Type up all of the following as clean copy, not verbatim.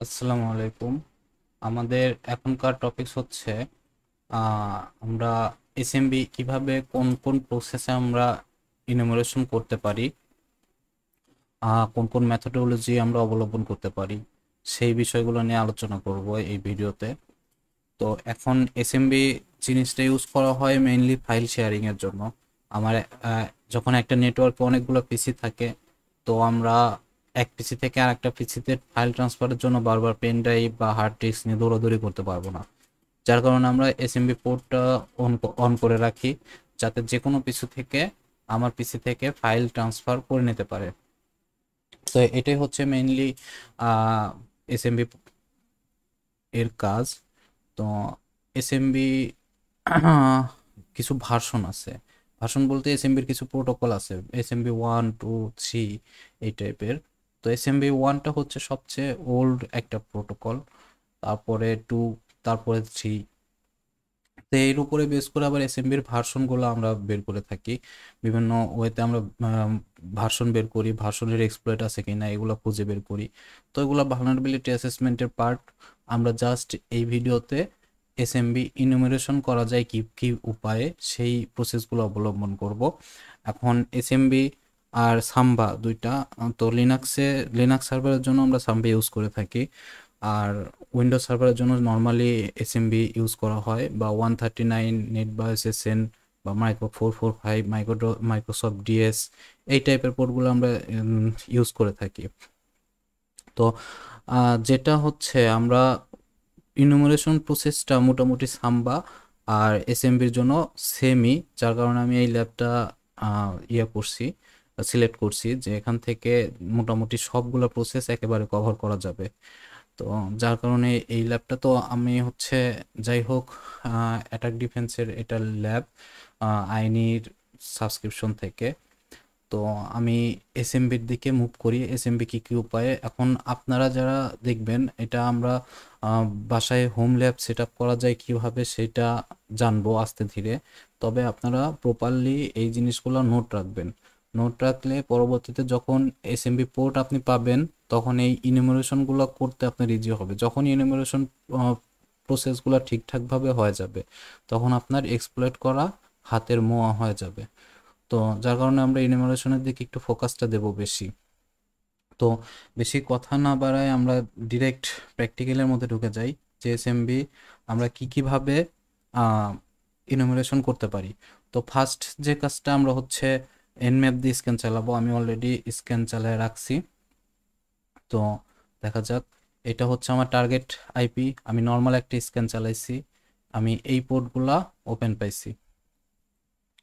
আসসালামু আলাইকুম। আমাদের এখনকার টপিকস হচ্ছে আমরা এসএমবি কিভাবে কোন কোন প্রসেসে আমরা ইনুমারেশন করতে পারি, কোন কোন মেথডোলজি আমরা অবলম্বন করতে পারি, সেই বিষয়গুলো নিয়ে আলোচনা করব এই ভিডিওতে। তো এখন এসএমবি জিনিসটা ইউজ করা হয় মেইনলি ফাইল শেয়ারিং এর জন্য। আমার যখন একটা নেটওয়ার্কে অনেকগুলো পিসি থাকে, তো আমরা এক পিসি থেকে আরেকটা পিসিতে ফাইল ট্রান্সফারের জন্য বারবার পেন ড্রাইভ বা হার্ড ডিস্ক নিয়ে দৌড়াদৌড়ি করতে পারবো না। যার কারণে আমরা এসএমবি পোর্টটা অন করে রাখি, যাতে যে কোনো পিসি থেকে আমার পিসি থেকে ফাইল ট্রান্সফার করে নিতে পারে। তো এটাই হচ্ছে মেইনলি এসএমবি এর কাজ। তো এসএমবি কিছু ভার্সন আছে। ভার্সন বলতে এসএমবির কিছু প্রোটোকল আছে, এসএমবি 1 2 3 এই টাইপের। তো এসএমবি 1টা হচ্ছে সবচেয়ে ওল্ড একটা প্রোটোকল, তারপরে 2, তারপরে 3। তো এর উপরে বেস করে আবার এসএমবির ভার্সনগুলো আমরা বের করে থাকি। বিভিন্ন ওয়েতে আমরা ভার্সন বের করি, ভার্সনের এক্সপ্লয়েট আছে কিনা এগুলো খুঁজে বের করি। তো এগুলো ভালনারেবিলিটি অ্যাসেসমেন্টের পার্ট। আমরা জাস্ট এই ভিডিওতে এসএমবি ইনুমেরেশন করা যায় কি কি উপায়ে সেই প্রসেসগুলো অবলম্বন করব। এখন এসএমবি আর সাম্বা দুইটা, তো লিনাক্স সার্ভারের জন্য আমরা সাম্বা ইউজ করে থাকি। আর উইন্ডোজ সার্ভারের জন্য নর্মালি এসএমবি ইউজ করা হয়, বা 139 নেট বা এসএসএন বা মাইক্রো 445 মাইক্রোসফট ডিএস এই টাইপের পোর্টগুলো আমরা ইউজ করে থাকি। তো যেটা হচ্ছে আমরা ইনুমারেশন প্রসেসটা মোটামুটি সাম্বা আর এসএমবির জন্য সেমই, যার কারণে আমি এই ল্যাবটা করছি, সিলেক্ট করছি যে এখান থেকে মোটামুটি সবগুলো প্রসেস একেবারে কভার করা যাবে। তো যার কারণে এই ল্যাবটা তো আমি হচ্ছে, যাই হোক, অ্যাটাক ডিফেন্সের এটা ল্যাব, আইনির সাবস্ক্রিপশন থেকে। তো আমি এসএমবির দিকে মুভ করি, এসএমবি কি কি উপায়ে। এখন আপনারা যারা দেখবেন এটা আমরা বাসায় হোম ল্যাব সেট আপ করা যায় কিভাবে সেটা জানবো আস্তে ধীরে। তবে আপনারা প্রপারলি এই জিনিসগুলো নোট রাখবেন। নোট রাখলে পরবর্তীতে যখন এসএমবি পোর্ট আপনি পাবেন, তখন এই ইনুমারেশনগুলো করতে আপনার ইজি হবে। যখন ইনুমারেশন প্রসেসগুলো ঠিকঠাকভাবে হয়ে যাবে, তখন আপনার এক্সপ্লয়েট করা হাতের মোয়া হয়ে যাবে। তো যার কারণে আমরা ইনুমারেশনের দিকে একটু ফোকাসটা দেব বেশি। তো বেশি কথা না বাড়ায় আমরা ডিরেক্ট প্র্যাকটিক্যালের মধ্যে ঢুকে যাই, যে এসএমবি আমরা কি কিভাবে ইনুমারেশন করতে পারি। তো ফার্স্ট যে কাজটা আমরা হচ্ছে এনম্যাপ দিয়ে স্ক্যান চালাবো। আমি অলরেডি স্ক্যান চালায় রাখছি। তো দেখা যাক, এটা হচ্ছে আমার টার্গেট আইপি। আমি নর্মাল একটা স্ক্যান চালাইছি, আমি এই পোর্টগুলা ওপেন পাইছি।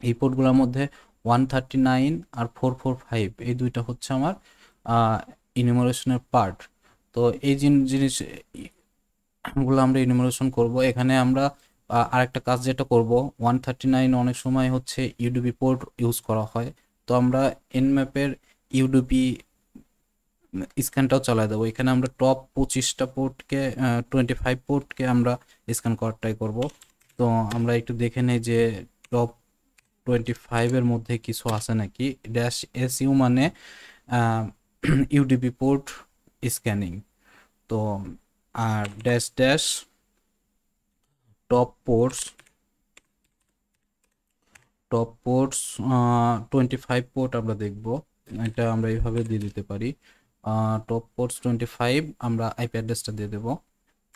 এই পোর্টগুলোর মধ্যে 139 আর 445 এই দুইটা হচ্ছে আমার ইনুমারেশনের পার্ট। তো এই জিনিসগুলো আমরা ইনুমারেশন করব। এখানে আমরা আরেকটা কাজ যেটা করব, 139 অনেক সময় হচ্ছে ইউডিপি পোর্ট ইউজ করা হয়। তো আমরা এনম্যাপের ইউডিপি স্ক্যানটাও চালাই দেবো। এখানে আমরা টপ 25টা পোর্টকে, 25 পোর্টকে আমরা স্ক্যান করার ট্রাই করবো। তো আমরা একটু দেখে নেই যে টপ 25 এর মধ্যে কিছু আছে নাকি। ড্যাশ এসইউ মানে ইউডিপি পোর্ট স্ক্যানিং। তো আর dash dash top ports, top ports 25 port আমরা দেখব। এটা আমরা এইভাবে দিয়ে দিতে পারি, টপ পোর্টস 25। আমরা আইপি অ্যাড্রেসটা দিয়ে দেবো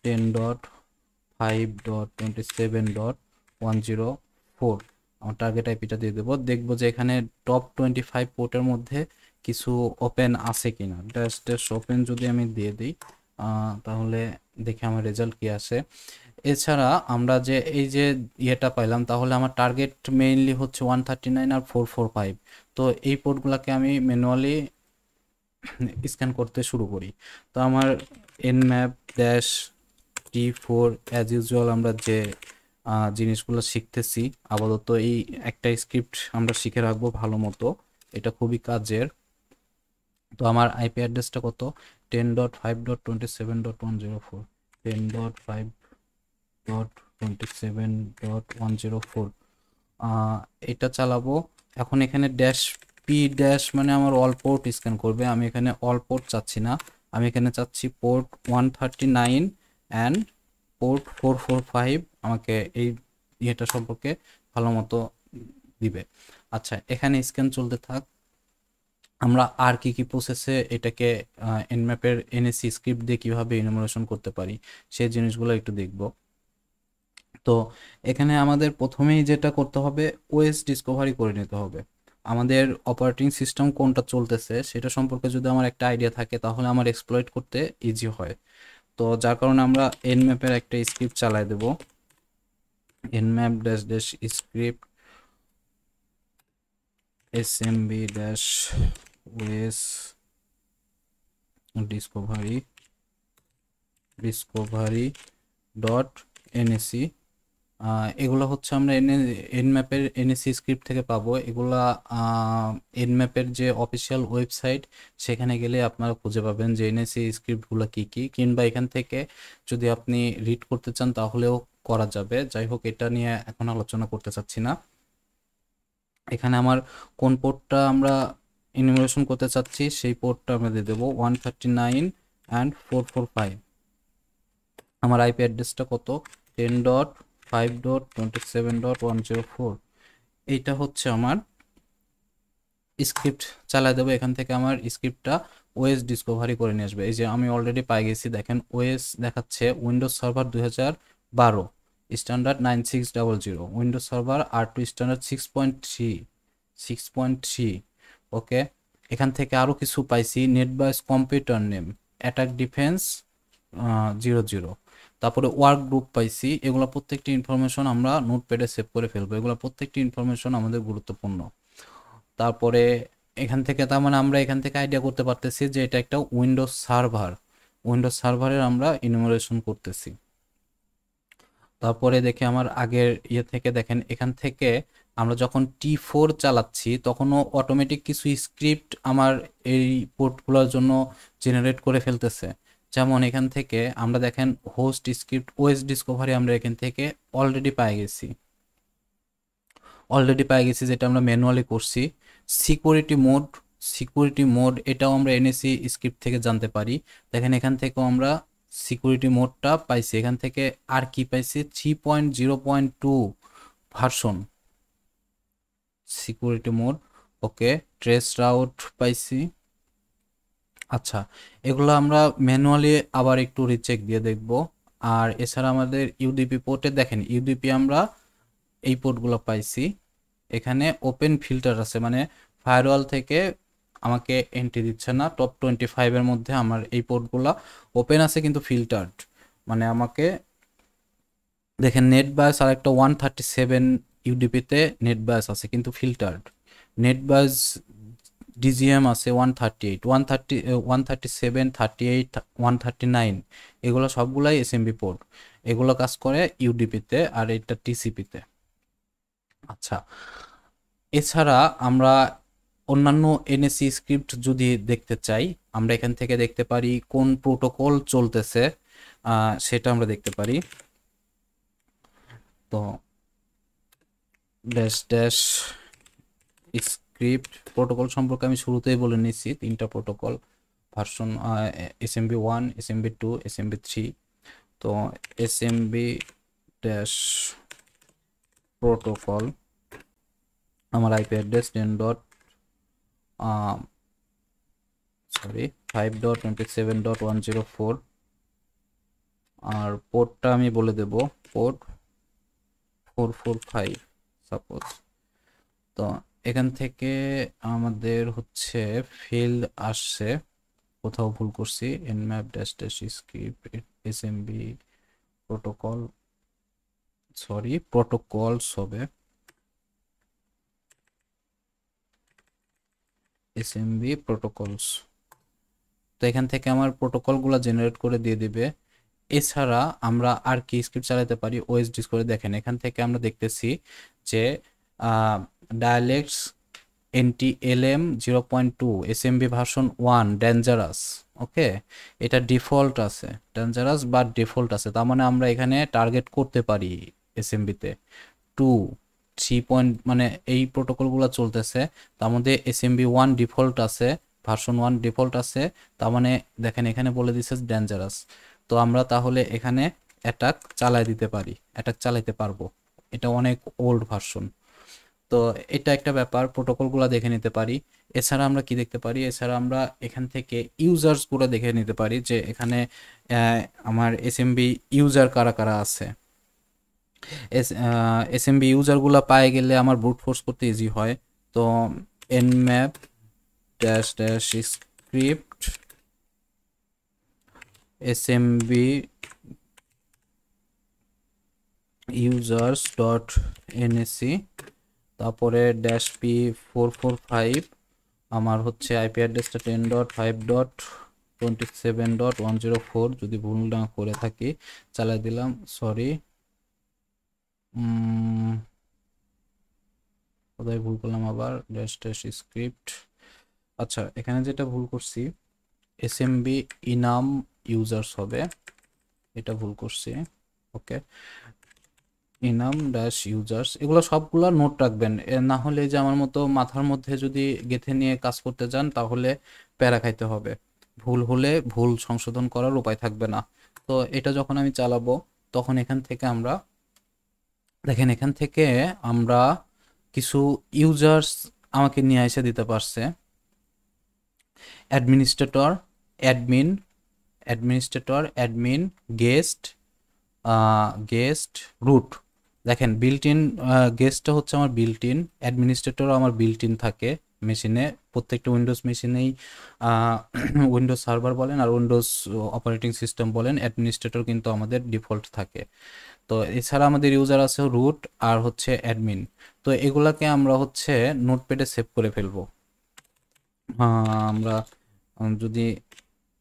10.5.27.104। আমার টার্গেট আইপিটা দিয়ে দেবো। দেখবো যে এখানে টপ 25 পোর্টের মধ্যে কিছু ওপেন আছে কিনা। ড্যাশ ড্যাশ ওপেন যদি আমি দিয়ে দিই, তাহলে দেখে আমার রেজাল্ট কি আসে। এছাড়া আমরা যে এই যে ইয়েটা পাইলাম, তাহলে আমার টার্গেট মেইনলি হচ্ছে 139 আর 445। তো এই পোর্টগুলোকে আমি ম্যানুয়ালি স্ক্যান করতে শুরু করি। তো আমার Nmap dash T4 as usual আমরা যে জিনিসগুলো শিখতেছি আপাতত, এই একটা স্ক্রিপ্ট আমরা শিখে রাখবো ভালো মতো, এটা খুবই কাজের। তো আমার আইপি অ্যাড্রেসটা কত, 10.5.27.104, 10.5.27.104। এটা চালাবো। এখন এখানে ড্যাশ পি ড্যাশ মানে আমার অল পোর্ট স্ক্যান করবে। আমি এখানে অল পোর্ট চাচ্ছি না, আমি এখানে চাচ্ছি পোর্ট 139 অ্যান্ড পোর্ট 445 আমাকে এই ইয়েটা সম্পর্কে ভালো মতো দিবে। আচ্ছা, এখানে স্ক্যান চলতে থাক। আমরা আর কি প্রসেসে এটাকে এনম্যাপের এনএসসি স্ক্রিপ্ট দিয়ে কীভাবে ইনুমারেশন করতে পারি সেই জিনিসগুলো একটু দেখব। তো এখানে আমাদের প্রথমেই যেটা করতে হবে, ওএস ডিসকভারি করে নিতে হবে। আমাদের অপারেটিং সিস্টেম কোনটা চলতেছে সেটা সম্পর্কে যদি আমার একটা আইডিয়া থাকে তাহলে আমার এক্সপ্লয়েট করতে ইজি হয়। তো যার কারণে আমরা এনম্যাপের একটা স্ক্রিপ্ট চালাই দেব, nmap dash dash script smb dash os discovery dot nsc। এগুলো হচ্ছে আমরা এনম্যাপের এনএসসি স্ক্রিপ্ট থেকে পাবো। এগুলা এনম্যাপের যে অফিসিয়াল ওয়েবসাইট সেখানে গেলে আপনারা খুঁজে পাবেন যে এনএসসি স্ক্রিপ্টগুলো কী কী, কিংবা এখান থেকে যদি আপনি রিড করতে চান তাহলেও করা যাবে। যাই হোক, এটা নিয়ে এখন আলোচনা করতে চাচ্ছি না। এখানে আমার কোন পোর্টটা আমরা ইনুমারেশন করতে চাচ্ছি সেই পোর্টটা আমরা দিয়ে দেবো 139 অ্যান্ড 445। আমার আইপি অ্যাড্রেসটা কত, 10.5.27.104। এইটা হচ্ছে আমার স্ক্রিপ্ট চালাই দেবো। এখান থেকে আমার স্ক্রিপ্টটা ওএস ডিসকভারি করে নিয়ে আসবে। এই যে আমি অলরেডি পাই গেছি, দেখেন ওএস দেখাচ্ছে Windows server 2012 standard 9600, Windows server R2 standard 6.3। ওকে, এখান থেকে আরও কিছু পাইছি, নেটবাস কম্পিউটার নেম অ্যাটাক ডিফেন্স 00, তারপরে ওয়ার্ক গ্রুপ পাইছি। এগুলো প্রত্যেকটি ইনফরমেশন আমরা নোটপ্যাডে সেভ করে ফেলবো, এগুলো প্রত্যেকটি ইনফরমেশন আমাদের গুরুত্বপূর্ণ। তারপরে এখান থেকে তার মানে আমরা এখান থেকে আইডিয়া করতে পারতেছি যে এটা একটা উইন্ডোজ সার্ভার, উইন্ডোজ সার্ভারের আমরা ইনুমারেশন করতেছি। তারপরে দেখে আমার আগের ইয়ে থেকে দেখেন, এখান থেকে আমরা যখন T4 চালাচ্ছি তখনও অটোমেটিক কিছু স্ক্রিপ্ট আমার এই পোর্টগুলোর জন্য জেনারেট করে ফেলতেছে। যেমন এখান থেকে আমরা দেখেন হোস্ট স্ক্রিপ্ট ওএস ডিসকভারি আমরা এখান থেকে অলরেডি পেয়ে গেছি যেটা আমরা ম্যানুয়ালি করছি। সিকিউরিটি মোড এটাও আমরা এনএসসি স্ক্রিপ্ট থেকে জানতে পারি। দেখেন এখান থেকেও আমরা সিকিউরিটি মোডটা পাইছি। এখান থেকে আর কি পাইছি, 3.0.2 ভার্সন সিকিউরিটি মোড। ওকে, ট্রেস রাউট পাইছি। আচ্ছা, এগুলো আমরা ম্যানুয়ালি আবার একটু রিচেক দিয়ে দেখব। আর এছাড়া আমাদের ইউডিপি পোর্টে দেখেন, ইউডিপি আমরা এই পোর্টগুলো পাইছি। এখানে ওপেন ফিল্টার আছে, মানে ফায়ারওয়াল থেকে আমাকে এন্ট্রি দিচ্ছে না। টপ 25-এর মধ্যে আমার এই পোর্টগুলো ওপেন আছে কিন্তু ফিল্টার্ড, মানে আমাকে দেখেন নেট বায়াস আর একটা 137 ইউডিপিতে নেট বায়াস আছে কিন্তু ফিল্টার্ড। নেট বায়াস ডিজিএম আছে 138, 137, 38, 139, এগুলো সবগুলাই এসএমবি পোর্ট। এগুলো কাজ করে ইউডিপিতে আর এটা টিসিপিতে। আচ্ছা, এছাড়া আমরা অন্যান্য এনএসসি স্ক্রিপ্ট যদি দেখতে চাই আমরা এখান থেকে দেখতে পারি কোন প্রোটোকল চলতেছে, সেটা আমরা দেখতে পারি। তো ড্যাশ ড্যাশ স্ক্রিপ্ট প্রোটোকল সম্পর্কে আমি শুরুতেই বলে নিচ্ছি, 3টা protocol version SMB1, SMB2, SMB3। তো SMB ড্যাশ প্রোটোকল আমার আইপি অ্যাড্রেস 5.27.104 আর পোর্টটা আমি বলে দেব পোর্ট 445 সাপোজ। তো এখান থেকে আমাদের হচ্ছে ফিল্ড আসছে, কোথাও ভুল করছি, nmap dash dash script smb protocol protocols হবে smb প্রোটোকলস। তো এখান থেকে আমার প্রোটোকলগুলো জেনারেট করে দিয়ে দিবে। এছাড়া আমরা আর কি স্ক্রিপ্ট চালাতে পারি ওএসডিস করে, দেখেন এখান থেকে আমরা দেখতেছি যে dialects NTLM 0.2 SMB version 1 dangerous. Okay, এটা ডিফল্ট আছে, ডেঞ্জারাস বা ডিফল্ট আছে, তার মানে আমরা এখানে টার্গেট করতে পারি এসএমবিতে 2, 3 পয়েন্ট, মানে এই প্রোটোকলগুলো চলতেছে। তার মধ্যে SMB1 ডিফল্ট আছে, ভার্সন 1 ডিফল্ট আছে, তার মানে দেখেন এখানে বলে দিচ্ছে ডেঞ্জারাস। তো আমরা তাহলে এখানে অ্যাটাক চালাই দিতে পারি, অ্যাটাক চালাইতে পারবো, এটা অনেক ওল্ড ভার্সন। তো এটা একটা ব্যাপার, প্রোটোকলগুলো দেখে নিতে পারি। এছাড়া আমরা কি দেখতে পারি, এছাড়া আমরা এখান থেকে ইউজার্সগুলো দেখে নিতে পারি যে এখানে আমার এসএমবি ইউজার কারা কারা আছে। এসএমবি ইউজারগুলো পায়ে গেলে আমার ব্রুট ফোর্স করতে ইজি হয়। তো nmap dash dash script smb users dot nsc, তারপরে ড্যাশ p445 আমার হচ্ছে আইপি অ্যাড্রেসটা 10.5.27.104, যদি ভুল না করে থাকি চালাই দিলাম, সরি। কোথায় ভুল করলাম আবার, ড্যাশ ড্যাশ স্ক্রিপ্ট। আচ্ছা, এখানে যেটা ভুল করছি এসএমবি ইনাম ইউজার্স হবে, এটা ভুল করছি। ওকে, ইনাম ড্যাশ ইউজার্স, এগুলো সবগুলো নোট রাখবেন, না হলে যে আমার মতো মাথার মধ্যে যদি গেঁথে নিয়ে কাজ করতে যান তাহলে প্যারা খাইতে হবে, ভুল হলে ভুল সংশোধন করার উপায় থাকবে না। তো এটা যখন আমি চালাবো তখন এখান থেকে আমরা দেখেন, এখান থেকে আমরা কিছু ইউজার্স আমাকে নিয়ে এসে দিতে পারছে, administrator, admin, admin, guest, root. দেখেন বিল্ট ইন গেস্টটা হচ্ছে আমার বিল্ট ইন, অ্যাডমিনিস্ট্রেটরও আমার বিল্ট ইন থাকে মেশিনে, প্রত্যেকটা উইন্ডোজ মেশিনেই উইন্ডোজ সার্ভার বলেন আর উইন্ডোজ অপারেটিং সিস্টেম বলেন, অ্যাডমিনিস্ট্রেটর কিন্তু আমাদের ডিফল্ট থাকে। তো এছাড়া আমাদের ইউজার আছে রুট আর হচ্ছে অ্যাডমিন। তো এগুলাকে আমরা হচ্ছে নোটপ্যাডে সেভ করে ফেলবো। আমরা যদি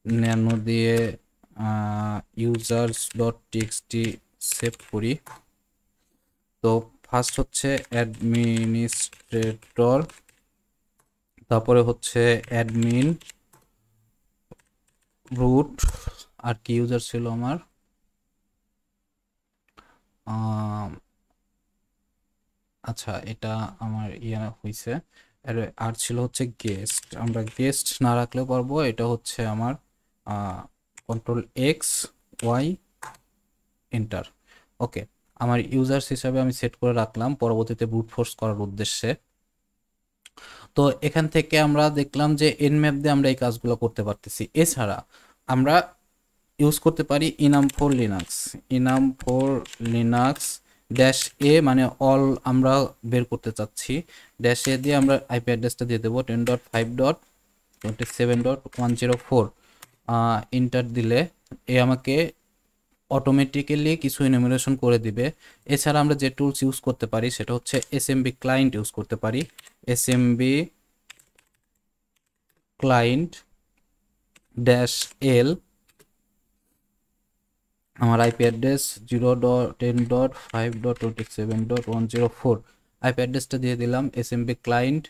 ন্যানো দিয়ে ইউজার্স ডট টিএক্সটি সেভ করি, তো ফার্স্ট হচ্ছে অ্যাডমিনিস্ট্রেটর, তারপরে হচ্ছে অ্যাডমিন, রুট, আর কি ইউজার ছিল আমার, আচ্ছা এটা আমার হয়েছে, আর ছিল হচ্ছে গেস্ট। আমরা গেস্ট না রাখলেও পারবো, এটা হচ্ছে আমার কন্ট্রোল এক্স ওয়াই এন্টার। ওকে, আমার ইউজার্স হিসাবে আমি সেট করে রাখলাম পরবর্তীতে ব্রুট ফোর্স করার উদ্দেশ্যে। তো এখান থেকে আমরা দেখলাম যে nmap দিয়ে আমরা এই কাজগুলো করতে পারতেছি। এছাড়া আমরা ইউজ করতে পারি ইনাম ফর লিনাক্স ড্যাশ এ, মানে অল আমরা বের করতে চাচ্ছি, ড্যাশ এ দিয়ে আমরা আইপি অ্যাড্রেসটা দিয়ে দেবো 10.5.27.104। ইন্টার দিলে এ আমাকে অটোমেটিক্যালি কিছু ইনুমারেশন করে দিবে। এছাড়া আমরা যে টুলস ইউজ করতে পারি সেটা হচ্ছে এসএমবি ক্লায়েন্ট ইউজ করতে পারি, এসএমবি ক্লায়েন্ট ড্যাশ এল, আমার আইপি অ্যাড্রেস 0.10.5.27.104, আইপি অ্যাড্রেসটা দিয়ে দিলাম, এসএমবি ক্লায়েন্ট,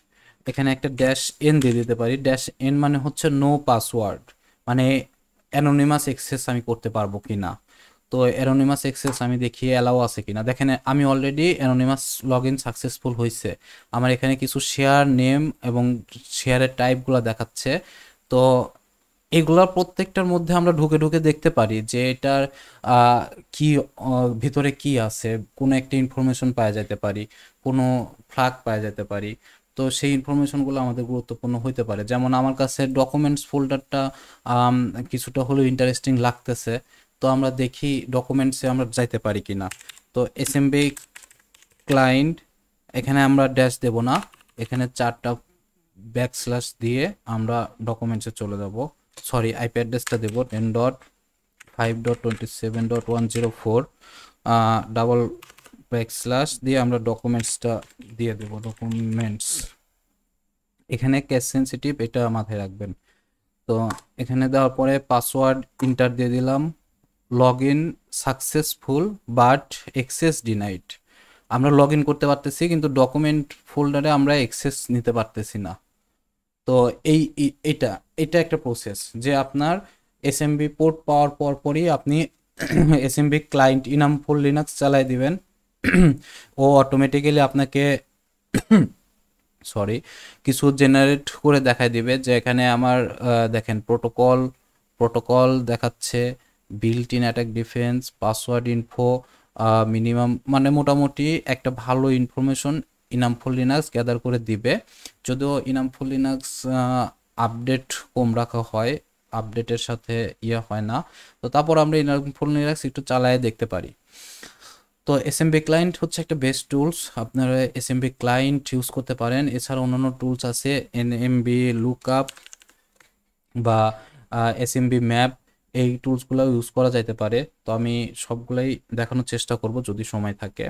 এখানে একটা ড্যাশ এন দিয়ে দিতে পারি, ড্যাশ এন মানে হচ্ছে নো পাসওয়ার্ড, মানে অ্যানোনিমাস অ্যাক্সেস আমি করতে পারবো কিনা। তো অ্যানোনিমাস অ্যাক্সেস আমি দেখি অ্যালাউ আছে কিনা, দেখেন আমি already anonymous log in successful হয়েছে, আমার এখানে কিছু শেয়ার নেম এবং শেয়ারের টাইপগুলো দেখাচ্ছে। তো এগুলোর প্রত্যেকটার মধ্যে আমরা ঢুকে ঢুকে দেখতে পারি যে এটার কি ভিতরে কি আছে, কোনো একটা ইনফরমেশন পাওয়া যেতে পারি, কোনো ফ্ল্যাগ পাওয়া যেতে পারি। তো সেই ইনফরমেশনগুলো আমাদের গুরুত্বপূর্ণ হইতে পারে, যেমন আমার কাছে ডকুমেন্টস ফোল্ডারটা কিছুটা হলেও ইন্টারেস্টিং লাগতেছে, তো আমরা দেখি ডকুমেন্টসে আমরা যাইতে পারি কিনা। তো এসএমবি ক্লায়েন্ট, এখানে আমরা ড্যাশ দেব না, এখানে 4টা ব্যাকস্ল্যাশ দিয়ে আমরা ডকুমেন্টসে চলে যাব, সরি আইপি অ্যাড্রেসটা দেবো 10.5.27.104, ডাবল ব্যাকস্ল্যাশ দিয়ে আমরা ডকুমেন্টসটা দিয়ে দেবো, ডকুমেন্টস, এখানে ক্যাশ সেন্সিটিভ, এটা মাথায় রাখবেন। তো এখানে দেওয়ার পরে পাসওয়ার্ড ইন্টার দিয়ে দিলাম, log in successful but access denied, আমরা লগ ইন করতে পারতেছি কিন্তু ডকুমেন্ট ফোল্ডারে আমরা অ্যাক্সেস নিতে পারতেছি না। তো এটা এটা একটা প্রসেস যে আপনার এসএমবি পোর্ট পাওয়ার পরই আপনি SMB client enum for Linux চালাই দিবেন, ও অটোমেটিক্যালি আপনাকে সরি, কিছু জেনারেট করে দেখায় দিবে যে এখানে আমার দেখেন প্রোটোকল প্রোটোকল দেখাচ্ছে, built in attack defence, password info, minimum, মানে মোটামুটি একটা ভালো ইনফরমেশন ইনামফুল লিনাক্স গ্যাদার করে দিবে। যদিও ইনামফুল লিনাক্স আপডেট কম রাখা হয়, আপডেটের সাথে ইয়ে হয় না, তো তারপর আমরা ইনামফুল লিনাক্স একটু চালায় দেখতে পারি। তো এসএমবি ক্লায়েন্ট হচ্ছে একটা বেস্ট টুলস, আপনারা এসএমবি ক্লায়েন্ট ইউজ করতে পারেন। এছাড়া অন্যান্য টুলস আছে, এনএমবি লুকআপ বা এসএমবি ম্যাপ, এই টুলসগুলো ইউজ করা যাইতে পারে। তো আমি সবগুলাই দেখানোর চেষ্টা করব যদি সময় থাকে।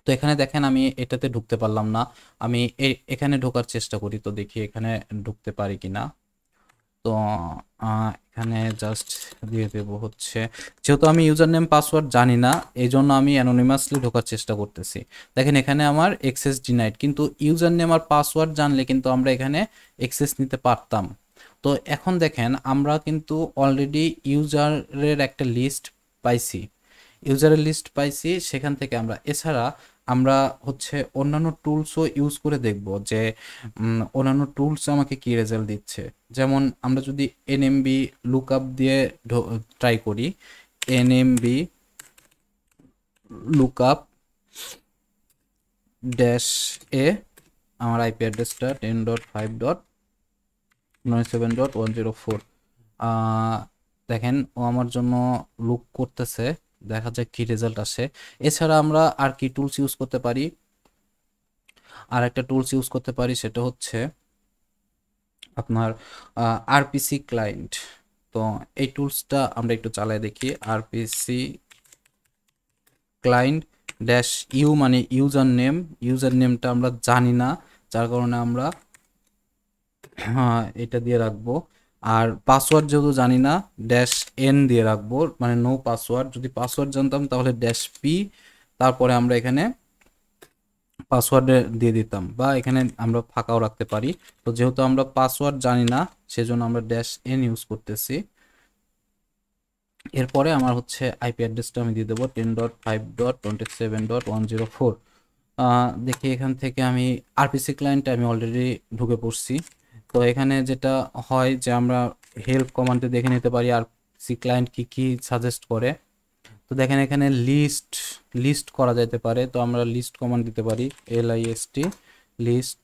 তো এখানে দেখেন আমি এটাতে ঢুকতে পারলাম না, আমি এখানে ঢোকার চেষ্টা করি, তো দেখি এখানে ঢুকতে পারি কিনা। তো এখানে জাস্ট দিয়ে দেব হচ্ছে, যেহেতু আমি ইউজার নেম পাসওয়ার্ড জানি না এই জন্য আমি অ্যানোনিমাসলি ঢোকার চেষ্টা করতেছি। দেখেন এখানে আমার এক্সেস ডিনাইড, কিন্তু ইউজার নেম আর পাসওয়ার্ড জানলে কিন্তু আমরা এখানে এক্সেস নিতে পারতাম। তো এখন দেখেন আমরা কিন্তু অলরেডি ইউজারের একটা লিস্ট পাইছি, ইউজারের লিস্ট পাইছি, সেখান থেকে আমরা এছাড়া আমরা হচ্ছে অন্যান্য টুলসও ইউজ করে দেখব যে অন্যান্য টুলস আমাকে কি রেজাল্ট দিচ্ছে। যেমন আমরা যদি এনএমবি লুকআপ দিয়ে ট্রাই করি, এনএমবি লুকআপ ড্যাশ এ, আমার আইপি অ্যাড্রেসটা 10.5.97.104, দেখেন ও আমার জন্য লুক করতেছে, দেখা যাক কি রেজাল্ট আসে। এছাড়া আমরা আর কি টুলস ইউজ করতে পারি, আর একটা টুলস ইউজ করতে পারি, সেটা হচ্ছে আপনার আরপিসি ক্লায়েন্ট। তো এই টুলসটা আমরা একটু চালাই দেখি, আরপিসি ক্লায়েন্ট ড্যাশ ইউ, মানে ইউজার নেমটা আমরা জানি না, যার কারণে আমরা এটা দিয়ে রাখবো। আর পাসওয়ার্ড যেহেতু জানি না, ড্যাশ এন দিয়ে রাখবো, মানে নো পাসওয়ার্ড। যদি পাসওয়ার্ড জানতাম তাহলে ড্যাশ পি, তারপরে আমরা এখানে পাসওয়ার্ড দিয়ে দিতাম, বা এখানে আমরা ফাঁকাও রাখতে পারি। তো যেহেতু আমরা পাসওয়ার্ড জানি না সেজন্য আমরা ড্যাশ এন ইউজ করতেছি। এরপরে আমার হচ্ছে আইপি অ্যাড্রেসটা আমি দিয়ে দেবো 10.5.27.104। দেখি এখান থেকে আমি আরপিসি ক্লায়েন্টে আমি অলরেডি ঢুকে পড়ছি। তো এখানে যেটা হয় যে আমরা হেল্প কমান্ডে দেখে নিতে পারি আরপিসি ক্লায়েন্ট কি কি সাজেস্ট করে। তো দেখেন এখানে লিস্ট করা যেতে পারে, তো আমরা লিস্ট কমান্ড দিতে পারি, LIST লিস্ট,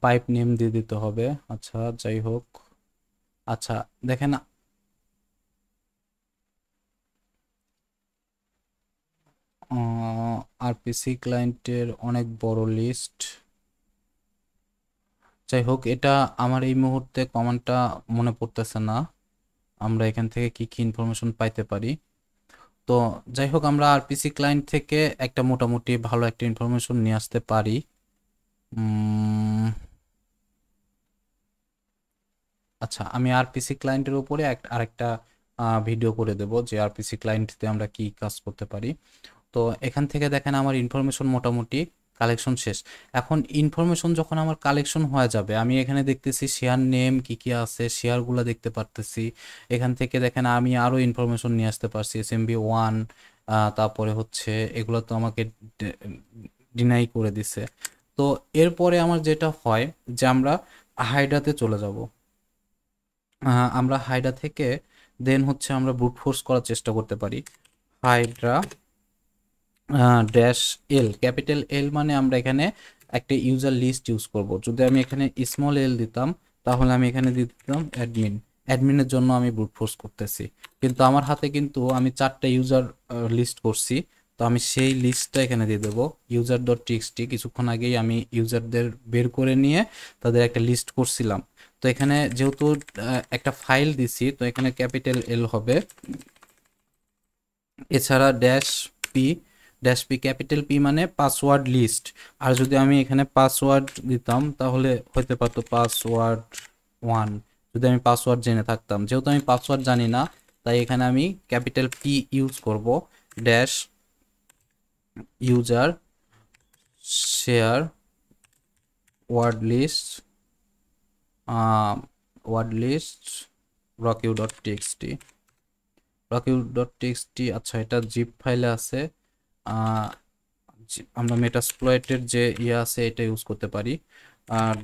পাইপ নেম দিয়ে দিতে হবে। আচ্ছা যাই হোক, আচ্ছা দেখেন আরপিসি ক্লায়েন্টের অনেক বড় লিস্ট। যাই হোক, এটা আমার এই মুহূর্তে কমান্ডটা মনে পড়তেছে না, আমরা এখান থেকে কি কি ইনফরমেশন পাইতে পারি। তো যাই হোক, আমরা আরপিসি ক্লায়েন্ট থেকে একটা মোটামুটি ভালো একটা ইনফরমেশন নিয়ে আসতে পারি। আচ্ছা, আমি আরপিসি ক্লায়েন্টের উপরে আরেকটা ভিডিও করে দেব যে আরপিসি ক্লায়েন্টতে আমরা কি কাজ করতে পারি। তো এখান থেকে দেখেন আমার ইনফরমেশন মোটামুটি কালেকশন শেষ। এখন ইনফরমেশন যখন আমার কালেকশন হয়ে যাবে, আমি এখানে দেখতেছি শেয়ার নেম কি কি আছে, শেয়ারগুলো দেখতে পারতেছি। এখান থেকে দেখেন আমি আরও ইনফরমেশন নিয়ে আসতে পারছি, SMB1, তারপরে হচ্ছে এগুলো তো আমাকে ডিনাই করে দিছে। তো এরপরে আমার যেটা হয় যে আমরা হাইডাতে চলে যাব, আমরা হাইডা থেকে দেন হচ্ছে আমরা ব্রুট ফোর্স করার চেষ্টা করতে পারি। হাইড্রা ড্যাশ এল, ক্যাপিটাল এল, মানে আমরা এখানে একটা ইউজার লিস্ট ইউজ করব। যদি আমি এখানে স্মল এল দিতাম তাহলে আমি এখানে দিয়ে দিতাম অ্যাডমিনের জন্য আমি ব্রুট ফোর্স করতেছি, কিন্তু আমার হাতে কিন্তু আমি 4টা ইউজার লিস্ট করছি। তো আমি সেই লিস্টটা এখানে দিয়ে দেবো, user.txt। কিছুক্ষণ আগেই আমি ইউজারদের বের করে নিয়ে তাদের একটা লিস্ট করছিলাম। তো এখানে যেহেতু একটা ফাইল দিছি, তো এখানে ক্যাপিটাল এল হবে। এছাড়া ড্যাশ পি ক্যাপিটাল পি মানে পাসওয়ার্ড লিস্ট। আর যদি আমি এখানে পাসওয়ার্ড দিতাম তাহলে হইতে পারতো পাসওয়ার্ড 1, যদি আমি পাসওয়ার্ড জেনে থাকতাম। যেহেতু আমি পাসওয়ার্ড জানি না, তাই এখানে আমি ক্যাপিটাল পি ইউজ করব, dash user share word list rockU.txt। rockU.txt, আচ্ছা এটা জিপ ফাইলে আছে, আমরা মেটাসপ্লয়েটের যে ইয়ে আছে এটা ইউজ করতে পারি,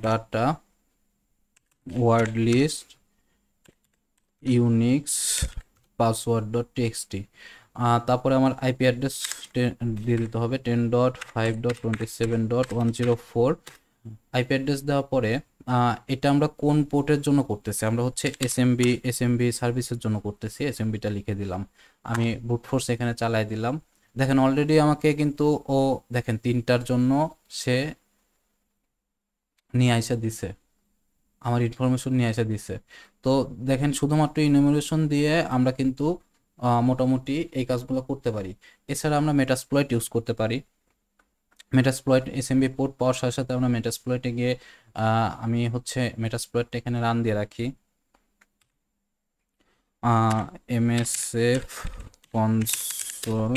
data word list Unix password dot TXT. তারপরে আমার আইপি অ্যাড্রেস দিয়ে দিতে হবে 10.5.27.104। আইপি অ্যাড্রেস দেওয়ার পরে এটা আমরা কোন পোর্টের জন্য করতেছি, আমরা হচ্ছে এসএমবি সার্ভিসের জন্য করতেছি, এসএমবিটা লিখে দিলাম। আমি ব্রুট ফোর্স এখানে চালাই দিলাম। দেখেন অলরেডি আমাকে কিন্তু ও দেখেন 3টার জন্য সে নিয়ে আইসা দিছে, আমার ইনফরমেশন নিয়ে এসে দিছে। তো দেখেন শুধুমাত্র ইনুমারেশন দিয়ে আমরা কিন্তু মোটামুটি এই কাজগুলো করতে পারি। এছাড়া আমরা মেটাসপ্লয়েট ইউজ করতে পারি। মেটাসপ্লয়েট এসএমবি পোর্ট পাওয়ার সাথে সাথে আমরা মেটাসপ্লয়েটে গিয়ে আমি হচ্ছে মেটাসপ্লয়েটটা এখানে রান দিয়ে রাখি, msf console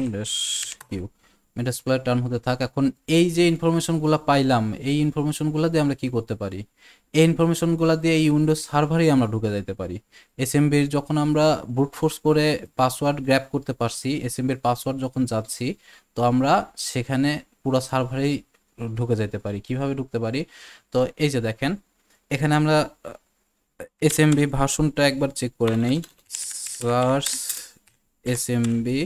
কিউ মেটাসপ্লয়েট রান হতে থাক। এখন এই যে ইনফরমেশনগুলো পাইলাম, এই ইনফরমেশনগুলো দিয়ে আমরা কি করতে পারি, এই ইনফরমেশনগুলো দিয়ে এই উইন্ডোজ সার্ভারেই আমরা ঢুকে যাইতে পারি। এসএমবির যখন আমরা ব্রুট ফোর্স করে পাসওয়ার্ড গ্র্যাব করতে পারছি, এসএমবির পাসওয়ার্ড যখন যাচ্ছি, তো আমরা সেখানে পুরো সার্ভারেই ঢুকে যাইতে পারি। কিভাবে ঢুকতে পারি, তো এই যে দেখেন এখানে আমরা এসএমবি ভার্সনটা একবার চেক করে নেই, সার্চ এসএমবি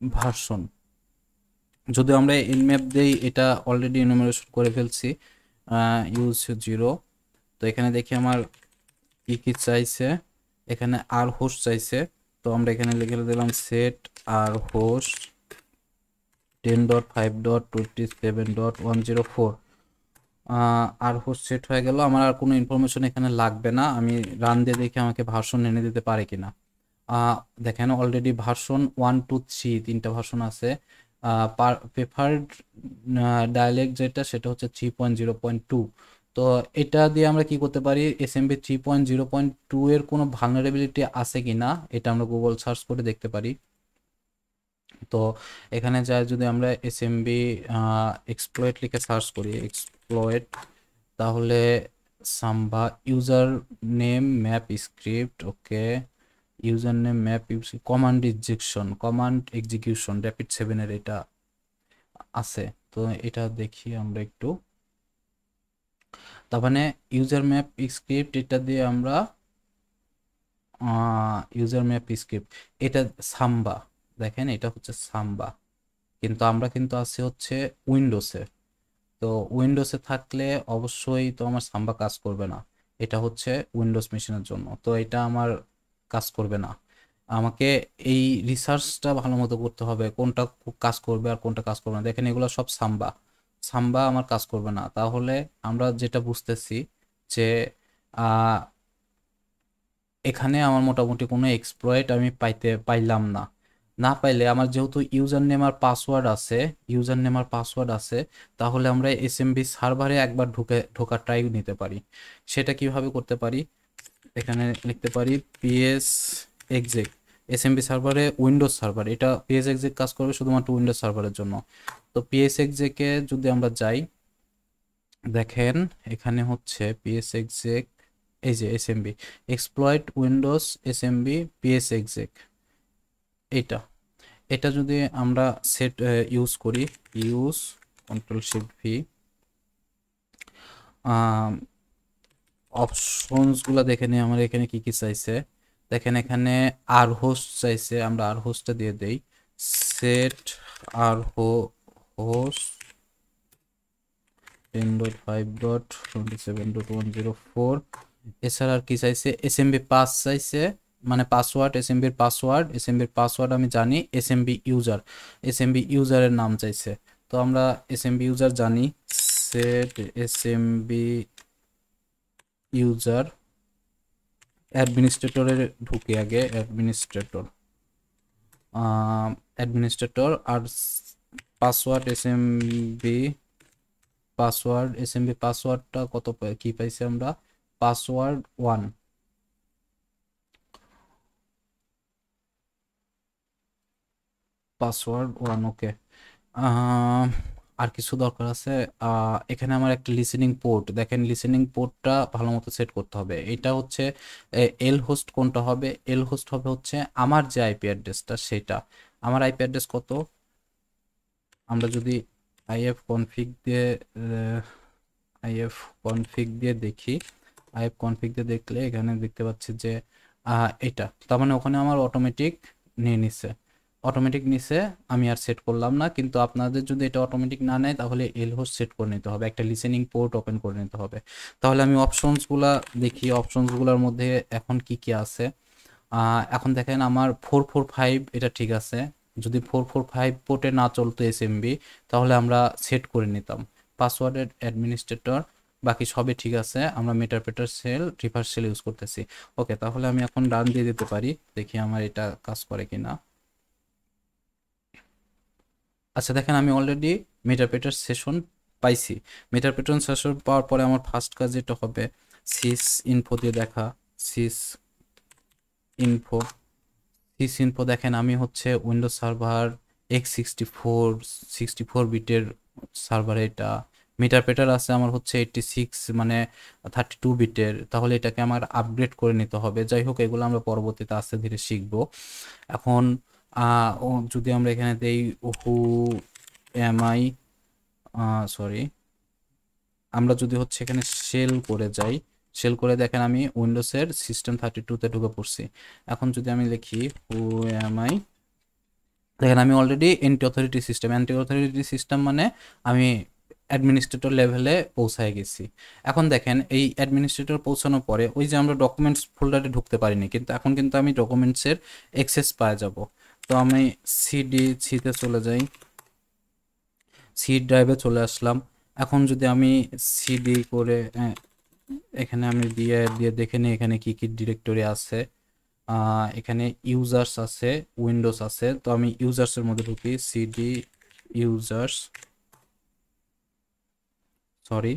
ভার্সন। যদি আমরা ইনম্যাপ দেই, এটা অলরেডি ইনুমারেশন করে ফেলছি, ইউজ 0। তো এখানে দেখি আমার কি কি চাইছে, এখানে আর হোস্ট চাইছে, তো আমরা এখানে লিখে দিলাম সেট আর হোস্ট 10.5.27.104। আর হোস্ট সেট হয়ে গেল। আমার আর কোনো ইনফরমেশন এখানে লাগবে না, আমি রান দিয়ে দেখি আমাকে ভার্সন এনে দিতে পারে কিনা। দেখেন অলরেডি ভার্সন 1 2 3 3টা ভার্সন আছে। প্রেফার্ড ডায়ালেক্ট যেটা সেটা হচ্ছে 3.0.2। তো এটা দিয়ে আমরা কি করতে পারি, এসএমবি 3.0.2 এর কোনো ভালনারেবিলিটি আছে কিনা এটা আমরা গুগল সার্চ করে দেখতে পারি। তো এখানে যায় যদি আমরা এসএমবি এক্সপ্লয়েট লিখে সার্চ করি, এক্সপ্লয়েট, তাহলে Samba user name map script, okay, user name map command execution rapid 7 এর এটা আছে। তো এটা দেখি আমরা একটু, তার মানে ইউজার ম্যাপ স্ক্রিপ্ট এটা দিয়ে আমরা ইউজার ম্যাপ স্ক্রিপ্ট এটা সাম্বা, দেখেন এটা হচ্ছে সাম্বা, কিন্তু আমরা কিন্তু আছি হচ্ছে উইন্ডোজে। তো উইন্ডোজে থাকলে অবশ্যই তো আমার সাম্বা কাজ করবে না, এটা হচ্ছে উইন্ডোজ মেশিনের জন্য, তো এটা আমার কাজ করবে না। আমাকে এই রিসার্চটা ভালো মতো করতে হবে কোনটা কাজ করবে আর কোনটা কাজ করবে না। দেখেন এগুলো সব সাম্বা, সাম্বা আমার কাজ করবে না। তাহলে আমরা যেটা বুঝতেছি যে এখানে আমার মোটামুটি কোনো এক্সপ্লয়েট আমি পাইলাম না। না পাইলে আমার যেহেতু ইউজার নেম আর পাসওয়ার্ড আছে, তাহলে আমরা এসএমবি সার্ভারে একবার ঢোকার ট্রাই নিতে পারি। সেটা কিভাবে করতে পারি, এখানে লিখতে পারি পিএস এক্সিক, এসএমবি সার্ভারে উইন্ডোজ সার্ভার, এটা পিএস এক্সিক কাজ করবে শুধুমাত্র উইন্ডোজ সার্ভারের জন্য। তো পিএস এক্সিকে যদি আমরা যাই, দেখেন এখানে হচ্ছে পিএস এক্সিক, এই যে SMB exploit Windows SMB PS exec, এটা এটা যদি আমরা সেট ইউজ করি, ইউজ কন্ট্রোল শিফট ভি, অপশনসগুলো দেখে নিই আমার এখানে কি কি চাইছে। দেখেন এখানে আর হোস্ট চাইছে, আমরা আর হোস্টটা দিয়ে দেই, সেট আর হোস্ট 10.5.27.104। এছাড়া আর কি চাইছে, এসএমবি পাস চাইছে, মানে পাসওয়ার্ড, এসএমবির পাসওয়ার্ড আমি জানি, এসএমবি ইউজারের নাম চাইছে। তো আমরা এসএমবি ইউজার জানি, সেট এসএমবি ইউজার, অ্যাডমিনিস্ট্রেটরে ঢুকে আগে অ্যাডমিনিস্ট্রেটর আর পাসওয়ার্ড এসএমবি পাসওয়ার্ডটা কত কি পাইছি আমরা, পাসওয়ার্ড 1, ওকে। আর কিছু দরকার আছে, এখানে আমার একটা লিসেনিং পোর্ট, দেখেন লিসেনিং পোর্টটা ভালো মতো সেট করতে হবে। এটা হচ্ছে এল হোস্ট কোনটা হবে, এল হোস্ট হবে হচ্ছে আমার যে আইপি অ্যাড্রেসটা সেটা, আমার আইপি অ্যাড্রেস কত আমরা যদি আইএফ কনফিগ দিয়ে আইএফ কনফিগ দিয়ে দেখি, আইএফ কনফিগ দিয়ে দেখলে এখানে দেখতে পাচ্ছি যে এটা তার মানে ওখানে আমার অটোমেটিক নিয়ে নিছে, অটোমেটিক নিছে, আমি আর সেট করলাম না। কিন্তু আপনাদের যদি এটা অটোমেটিক না নেয় তাহলে এল হোস্ট সেট করে নিতে হবে, একটা লিসেনিং পোর্ট ওপেন করে নিতে হবে। তাহলে আমি অপশনসগুলা দেখি, অপশনসগুলোর মধ্যে এখন কি কি আছে। এখন দেখেন আমার 445 এটা ঠিক আছে। যদি 445 পোর্টে না চলতো এসএমবি তাহলে আমরা সেট করে নিতাম। পাসওয়ার্ডের অ্যাডমিনিস্ট্রেটর বাকি সবই ঠিক আছে, আমরা মেটারপেটার সেল রিভার্স সেল ইউজ করতেছি। ওকে, তাহলে আমি এখন রান দিয়ে দিতে পারি, দেখি আমার এটা কাজ করে কিনা। আচ্ছা দেখেন আমি অলরেডি মেটারপেটার সেশন পাইছি। মেটারপেটার সেশন পাওয়ার পরে আমার ফার্স্ট কাজ যেটা হবে সিস ইনফো দিয়ে দেখা। সিস ইনফো, সিস ইনফো দেখেন আমি হচ্ছে উইন্ডোজ সার্ভার x64 বিটের সার্ভার, এটা মেটারপেটার আছে আমার হচ্ছে 86 মানে 32 বিটের, তাহলে এটাকে আমার আপগ্রেড করে নিতে হবে। যাই হোক এগুলো আমরা পরবর্তীতে আস্তে ধীরে শিখবো। এখন যদি আমরা এখানে দেই হু এম আই, সরি, আমরা যদি হচ্ছে এখানে শেল করে যাই, শেল করে দেখেন আমি উইন্ডোজের সিস্টেম 32-তে ঢুকে পড়ছি। এখন যদি আমি লিখি হু এম আই, দেখেন আমি অলরেডি এন্টি অথরিটি সিস্টেম মানে আমি অ্যাডমিনিস্ট্রেটর লেভেলে পৌঁছায় গেছি। এখন দেখেন এই অ্যাডমিনিস্ট্রেটর পৌঁছানোর পরে ওই যে আমরা ডকুমেন্টস ফোল্ডারে ঢুকতে পারিনি, কিন্তু এখন কিন্তু আমি ডকুমেন্টসের অ্যাক্সেস পাওয়া যাব। তো আমি সিতে চলে যাই, সি ড্রাইভে চলে আসলাম। এখন যদি আমি সিডি করে এখানে আমি দিয়ে দিয়ে দেখে নিই এখানে কি কি ডিরেক্টরি আছে। এখানে ইউজার্স আছে, উইন্ডোজ আছে, তো আমি ইউজার্সের মধ্যে ঢুকি, CD users, sorry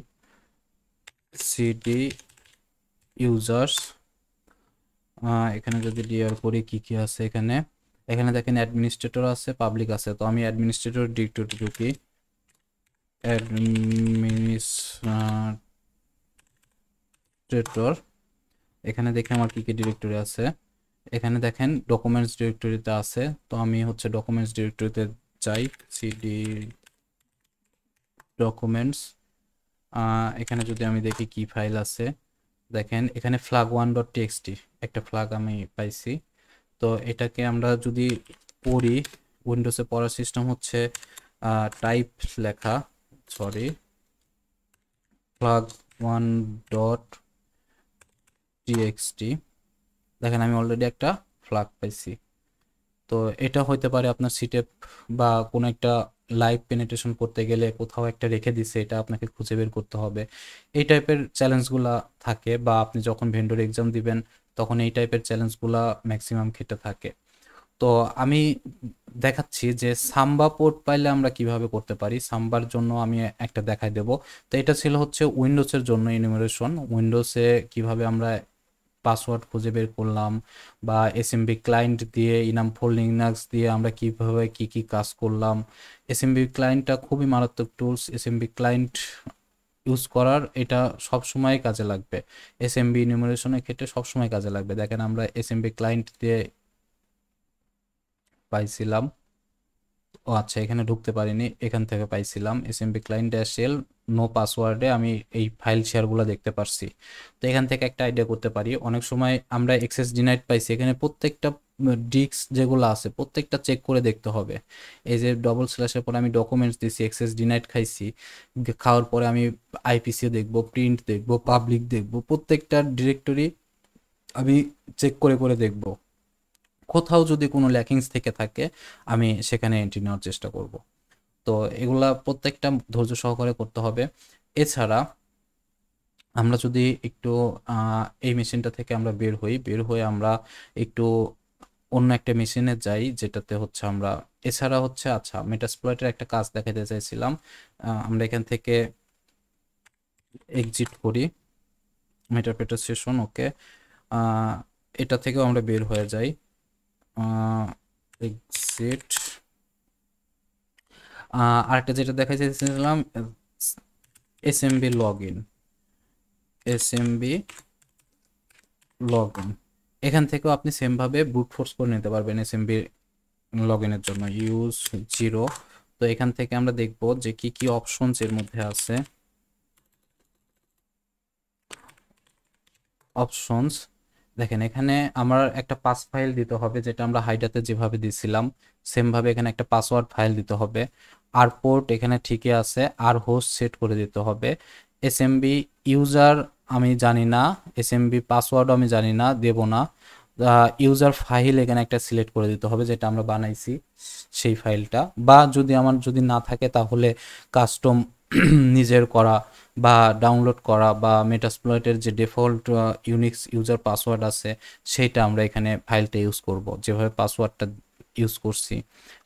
CD users. এখানে যদি ডিআর করি কি কি আছে এখানে, এখানে দেখেন অ্যাডমিনিস্ট্রেটর আছে, পাবলিক আছে, তো আমি অ্যাডমিনিস্ট্রেটর ডিরেক্টরি ঢুকি, অ্যাডমিনিস্ট্রেটর। এখানে দেখে আমার কি কি ডিরেক্টরি আছে, এখানে দেখেন ডকুমেন্টস ডিরেক্টরিতে আছে, তো আমি হচ্ছে ডকুমেন্টস ডিরেক্টরিতে যাই, সিডি ডকুমেন্টস। এখানে যদি আমি দেখি কি ফাইল আছে, দেখেন এখানে flag1.txt একটা ফ্ল্যাগ আমি পাইছি। তো এটাকে আমরা যদি পড়ি, উইন্ডোজে পড়ার সিস্টেম হচ্ছে টাইপ লেখা, সরি flag1.txt। দেখেন আমি অলরেডি একটা ফ্ল্যাগ পাইছি। তো এটা হইতে পারে আপনার সিটেপ বা কোনো একটা লাইভ পেনিট্রেশন করতে গেলে কোথাও একটা রেখে দিছে, এটা আপনাকে খুঁজে বের করতে হবে। এই টাইপের চ্যালেঞ্জগুলা থাকে, বা আপনি যখন ভেন্ডর এক্সাম দিবেন তখন এই টাইপের চ্যালেঞ্জগুলা ম্যাক্সিমাম ক্ষেত্রে থাকে। তো আমি দেখাচ্ছি যে সাম্বা পোর্ট পাইলে আমরা কিভাবে করতে পারি। সাম্বার জন্য আমি একটা দেখাই দেব। তো এটা ছিল হচ্ছে উইন্ডোজের জন্য ইনুমারেশন, উইন্ডোজে কিভাবে আমরা পাসওয়ার্ড খুঁজে বের করলাম, বা এসএমবি ক্লায়েন্ট দিয়ে ইনাম ফোর লিনাক্স দিয়ে আমরা কিভাবে কি কি কাজ করলাম। এসএমবি ক্লায়েন্টটা খুবই মারাত্মক টুলস, এসএমবি ক্লায়েন্ট ইউজ করার এটা সব সময় কাজে লাগবে, এসএমবি ইনুমারেশনের ক্ষেত্রে সব সময় কাজে লাগবে। দেখেন আমরা এসএমবি ক্লায়েন্ট দিয়ে পাইছিলাম, ও আচ্ছা এখানে ঢুকতে পারিনি, এখান থেকে পাইছিলাম SMB client dash L no পাসওয়ার্ডে আমি এই ফাইল শেয়ারগুলো দেখতে পারছি। তো এখান থেকে একটা আইডিয়া করতে পারি, অনেক সময় আমরা এক্সেস ডিনাইড পাইছি, এখানে প্রত্যেকটা ডিস্ক যেগুলো আছে প্রত্যেকটা চেক করে দেখতে হবে। এই যে ডবল স্ল্যাশের পরে আমি ডকুমেন্টস দিছি, এক্সেস ডিনাইড খাইছি, খাওয়ার পরে আমি আইপিসি দেখবো, প্রিন্ট দেখবো, পাবলিক দেখবো, প্রত্যেকটা ডিরেক্টরি আমি চেক করে করে দেখবো। কোথাও যদি কোনো ল্যাকিংস থেকে থাকে আমি সেখানে এন্ট্রি নেওয়ার চেষ্টা করব। তো এগুলা প্রত্যেকটা ধৈর্য সহকারে করতে হবে। এছাড়া আমরা যদি একটু এই মেশিনটা থেকে আমরা বের হয়ে আমরা একটু অন্য একটা মেশিনে যাই, যেটাতে হচ্ছে আমরা এছাড়া হচ্ছে আচ্ছা মেটাসপ্লয়েটের একটা কাজ দেখাতে চাইছিলাম। আমরা এখান থেকে এক্সিট করি, মেটাপ্রেটার সেশন, ওকে, এটা থেকেও আমরা বের হয়ে যাই, এক্সিট। আরেকটা যেটা দেখা যাচ্ছিলাম SMB log in, SMB log in, এখান থেকেও আপনি সেমভাবে ব্রুট ফোর্স করে নিতে পারবেন এসএমবি লগ ইনের জন্য। ইউজ 0 তো এখান থেকে আমরা দেখব যে কি কি অপশনস এর মধ্যে আছে। অপশনস দেখেন, এখানে আমার একটা পাস ফাইল দিতে হবে, যেটা আমরা হাইডাতে যেভাবে দিছিলাম সেম ভাবে এখানে একটা পাসওয়ার্ড ফাইল দিতে হবে। আর পোর্ট এখানে ঠিকই আছে, আর হোস্ট সেট করে দিতে হবে। এসএমবি ইউজার আমি জানি না, এসএমবি পাসওয়ার্ডও আমি জানি না, দেব না। ইউজার ফাইল এখানে একটা সিলেক্ট করে দিতে হবে, যেটা আমরা বানাইছি সেই ফাইলটা, বা যদি আমার যদি না থাকে তাহলে কাস্টম নিজের করা বা ডাউনলোড করা বা মেটাসপ্লয়েটের যে ডিফল্ট ইউনিক্স ইউজার পাসওয়ার্ড আছে সেইটা আমরা এখানে ফাইলটা ইউজ করব। যেভাবে পাসওয়ার্ডটা ইউজ করছি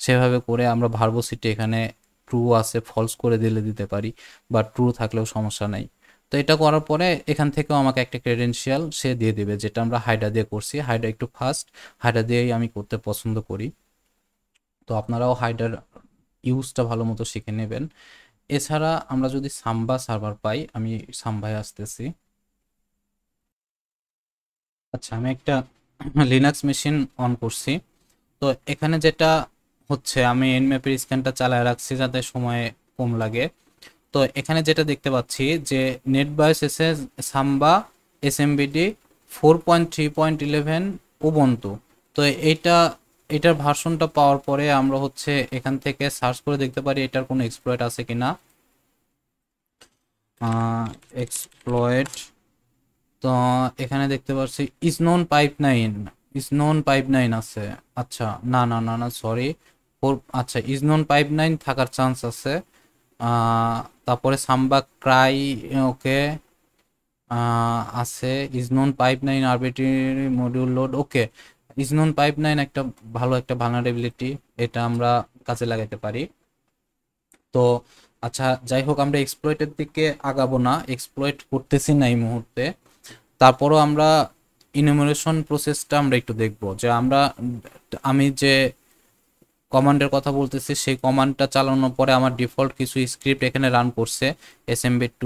সেভাবে করে আমরা ভার্বোসিটি এখানে ট্রু আছে ফলস করে দিলে দিতে পারি, বা ট্রু থাকলেও সমস্যা নাই। তো এটা করার পরে এখান থেকেও আমাকে একটা ক্রেডেনশিয়াল সে দিয়ে দিবে, যেটা আমরা হাইডা দিয়ে করছি। হাইডা একটু ফাস্ট, হাইডা দিয়েই আমি করতে পছন্দ করি। তো আপনারাও হাইডার ইউজটা ভালো মতো শিখে নেবেন। এছাড়া আমরা যদি সাম্বা সার্ভার পাই, আমি সাম্বায় আসতেছি। আচ্ছা, আমি একটা লিনাক্স মেশিন অন করছি। তো এখানে যেটা হচ্ছে, আমি এনম্যাপের স্ক্যানটা চালায় রাখছি যাতে সময় কম লাগে। তো এখানে যেটা দেখতে পাচ্ছি যে নেটবায়োস এসে সাম্বা এসএমবিডি 4.3.11 উবুন্টু। তো এইটা এটার ভার্সনটা পাওয়ার পরে আমরা হচ্ছে এখান থেকে সার্চ করে দেখতে পারি এটার কোনো এক্সপ্লয়েট আছে কিনা। এক্সপ্লয়েট, তো এখানে দেখতে পাচ্ছি is known pipe nine, is known pipe nine আছে। আচ্ছা, না না না না সরি, আচ্ছা ইসনোন পাইপ নাইন থাকার চান্স আছে। তারপরে সাম্বা ক্রাই, ওকে আছে। Is known pipe nine arbitrary module load, okay. Is known pipe nine একটা ভালো একটা ভালনারেবিলিটি, এটা আমরা কাজে লাগাতে পারি। তো আচ্ছা, যাই হোক, আমরা এক্সপ্লয়েটের দিকে আগাবো না, এক্সপ্লয়েট করতেছি না এই মুহূর্তে। তারপরও আমরা ইনুমারেশন প্রসেসটা আমরা একটু দেখব, যে আমি যে কমান্ডের কথা বলতেছি সেই কমান্ডটা চালানোর পরে আমার ডিফল্ট কিছু স্ক্রিপ্ট এখানে রান করছে। এসএমবি2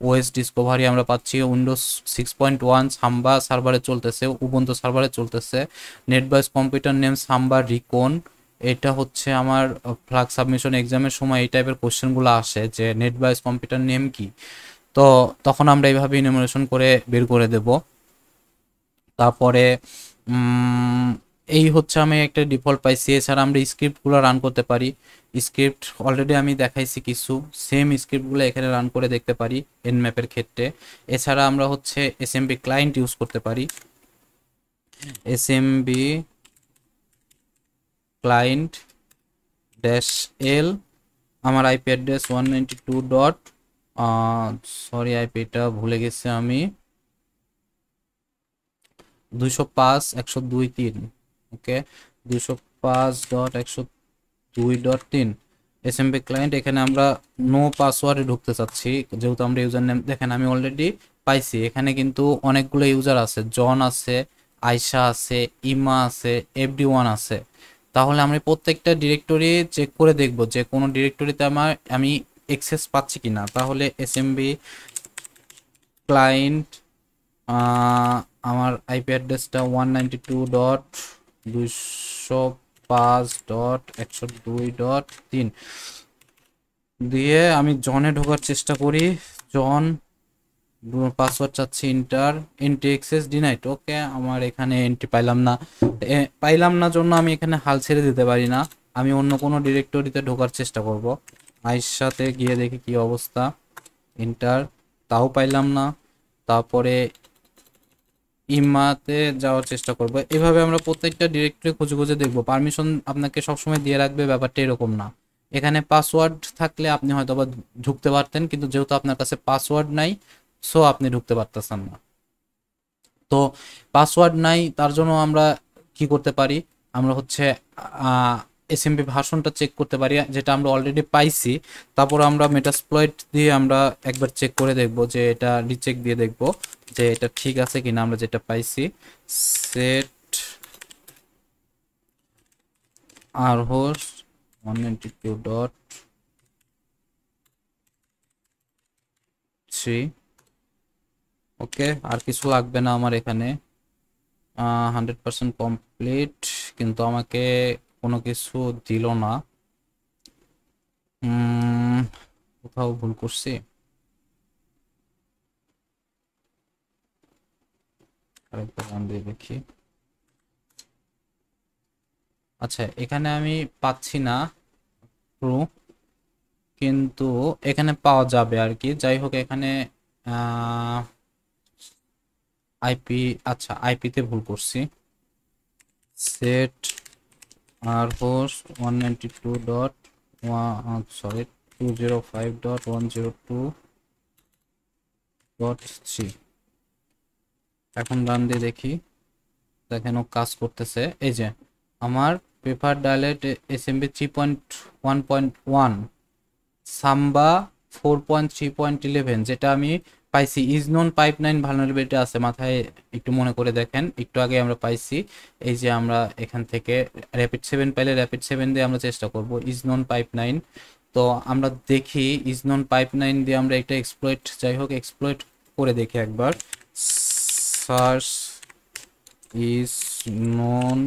ওএস ডিসকভারি আমরা পাচ্ছি, উইন্ডোজ 6.1 সাম্বা সার্ভারে চলতেছে, উবুন্টু সার্ভারে চলতেছে। নেটবাস কম্পিউটার নেম সাম্বা রিকন। এটা হচ্ছে আমার ফ্লাগ সাবমিশন এক্সামের সময় এই টাইপের কোশ্চেনগুলো আসে যে নেটবাস কম্পিউটার নেম কি। তো তখন আমরা এইভাবে ইনুমারেশন করে বের করে দেব। তারপরে এই হচ্ছে আমি একটা ডিফল্ট পাইছি। এছাড়া আমরা স্ক্রিপ্টগুলো রান করতে পারি। স্ক্রিপ্ট অলরেডি আমি দেখাইছি কিছু, সেম স্ক্রিপ্টগুলো এখানে রান করে দেখতে পারি এনম্যাপের ক্ষেত্রে। এছাড়া আমরা হচ্ছে এসএমবি ক্লায়েন্ট ইউজ করতে পারি। এসএমবি ক্লায়েন্ট ড্যাশ এল, আমার আইপি অ্যাড্রেস 192 ডট, সরি আইপিটা ভুলে গেছি আমি, 205.102.3। ওকে, 205.102.3 এসএমবি ক্লায়েন্ট। এখানে আমরা নো পাসওয়ার্ডে ঢুকতে চাচ্ছি, যেহেতু আমরা ইউজার নেম দেখেন আমি অলরেডি পাইছি। এখানে কিন্তু অনেকগুলো ইউজার আছে, জন আছে, আয়শা আছে, ইমা আছে, এভরিওয়ান আছে। তাহলে আমি প্রত্যেকটা ডিরেক্টরি চেক করে দেখব যে কোনো ডিরেক্টরিতে আমি অ্যাক্সেস পাচ্ছি কিনা। তাহলে এসএমবি ক্লায়েন্ট, আমার আইপি অ্যাড্রেসটা 192.205.102.3 দিয়ে আমি জনে ঢোকার চেষ্টা করি। জন, পাসওয়ার্ড চাচ্ছি ইন্টার, এন্ট্রি অ্যাক্সেস ডিনাইট। ওকে, আমার এখানে এন্ট্রি পাইলাম না। পাইলাম না জন্য আমি এখানে হাল ছেড়ে দিতে পারি না, আমি অন্য কোনো ডিরেক্টরিতে ঢোকার চেষ্টা করব। আইসাতে গিয়ে দেখি কি অবস্থা, ইন্টার, তাও পাইলাম না। তারপরে ইমাতে যাওয়ার চেষ্টা করব। এভাবে আমরা প্রত্যেকটা ডিরেক্টরি খুঁজে খুঁজে দেখব। পারমিশন আপনাকে সবসময় দিয়ে রাখবে ব্যাপারটা এরকম না। এখানে পাসওয়ার্ড থাকলে আপনি হয়তো বা ঢুকতে পারতেন, কিন্তু যেহেতু আপনার কাছে পাসওয়ার্ড নাই সো আপনি ঢুকতে পারতেছেন না। তো পাসওয়ার্ড নাই, তার জন্য আমরা কি করতে পারি, আমরা হচ্ছে এসএমবি ভার্সনটা চেক করতে পারি, যেটা আমরা অলরেডি পাইছি। তারপর আমরা মেটাসপ্লয়েট দিয়ে আমরা একবার চেক করে দেখব, যে এটা রিচেক দিয়ে দেখব যে এটা ঠিক আছে কিনা আমরা যেটা পাইছি। সেট আর হোস্ট 192.3। ওকে, আর কিছু লাগবে না আমার এখানে, 100% কমপ্লিট, কিন্তু আমাকে কোনো কিছু দিল না। উম, কোথাও ভুল করছি, আরেকবার রান দিয়ে দেখি। আচ্ছা, এখানে আমি পাচ্ছি না ট্রু, কিন্তু এখানে পাওয়া যাবে আর কি। যাই হোক, এখানে আইপি, আচ্ছা আইপিতে ভুল করছি। সেট আর হোস্ট 192.1, সরি 205.102.3। এখন রান দিয়ে দেখি, দেখেন ও কাজ করতেছে। এই যে আমার পেপার ডায়ালেট এসএমবি 3.1.1, সাম্বা 4.3.11, যেটা আমি পাইছি। Is non pipe nine vulnerability আছে মাথায়, একটু মনে করে দেখেন, একটু আগে আমরা পাইছি। এই যে আমরা এখান থেকে র্যাপিড 7 পাইলে র্যাপিড 7 দিয়ে আমরা চেষ্টা করব ইজ নন পাইপ নাইন। তো আমরা দেখি ইজ নন পাইপ নাইন দিয়ে আমরা একটা এক্সপ্লয়েট, যাই হোক এক্সপ্লয়েট করে দেখি একবার। সার্চ ইজ নন,